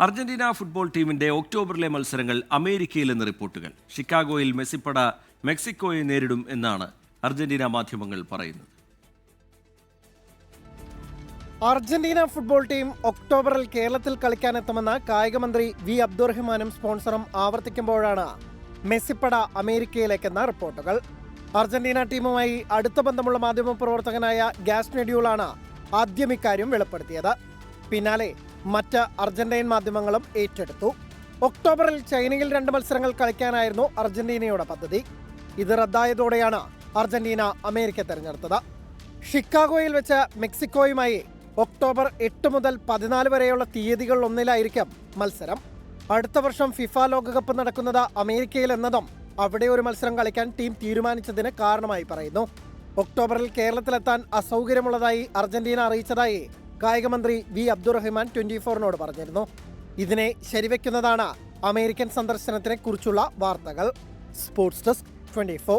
Argentina football ടീമിന്റെ ഒക്ടോബറിലെ മത്സരങ്ങൾ അമേരിക്കയിൽ നിന്ന് റിപ്പോർട്ടുകൾ. ഷിക്കാഗോയിൽ മെസ്സിപ്പട മെക്സിക്കോയെ നേരിടും എന്നാണ് അർജന്റീന മാധ്യമങ്ങൾ പറയുന്നത്. അർജന്റീന ഫുട്ബോൾ ടീം ഒക്ടോബറിൽ കേരളത്തിൽ കളിക്കാനെത്തുമെന്ന് കായികമന്ത്രി വി അബ്ദുറഹിമാനും സ്പോൺസറും ആവർത്തിക്കുമ്പോഴാണ് മെസ്സിപ്പട അമേരിക്കയിലേക്കെന്ന റിപ്പോർട്ടുകൾ. അർജന്റീന ടീമുമായി അടുത്ത ബന്ധമുള്ള മാധ്യമപ്രവർത്തകനായ ഗ്യാസ് നെഡ്യൂളാണ് ആദ്യം ഇക്കാര്യം വെളിപ്പെടുത്തിയത്. പിന്നാലെ മറ്റ് അർജന്റീൻ മാധ്യമങ്ങളും ഏറ്റെടുത്തു. ഒക്ടോബറിൽ ചൈനയിൽ 2 മത്സരങ്ങൾ കളിക്കാനായിരുന്നു അർജന്റീനയുടെ പദ്ധതി. ഇത് റദ്ദായതോടെയാണ് അർജന്റീന അമേരിക്ക തെരഞ്ഞെടുത്തത്. ഷിക്കാഗോയിൽ വെച്ച് മെക്സിക്കോയുമായി ഒക്ടോബർ 8 മുതൽ 14 വരെയുള്ള തീയതികളിലൊന്നിലായിരിക്കും മത്സരം. അടുത്ത വർഷം ഫിഫ ലോകകപ്പ് നടക്കുന്നത് അമേരിക്കയിൽ എന്നതും അവിടെ ഒരു മത്സരം കളിക്കാൻ ടീം തീരുമാനിച്ചതിന് കാരണമായി പറയുന്നു. ഒക്ടോബറിൽ കേരളത്തിലെത്താൻ അസൗകര്യമുള്ളതായി അർജന്റീന അറിയിച്ചതായി കായികമന്ത്രി വി അബ്ദുറഹിമാൻ 24-നോട് പറഞ്ഞിരുന്നു. ഇതിനെ ശരിവെക്കുന്നതാണ് അമേരിക്കൻ സന്ദർശനത്തിനെ കുറിച്ചുള്ള വാർത്തകൾ. Sports desk 24.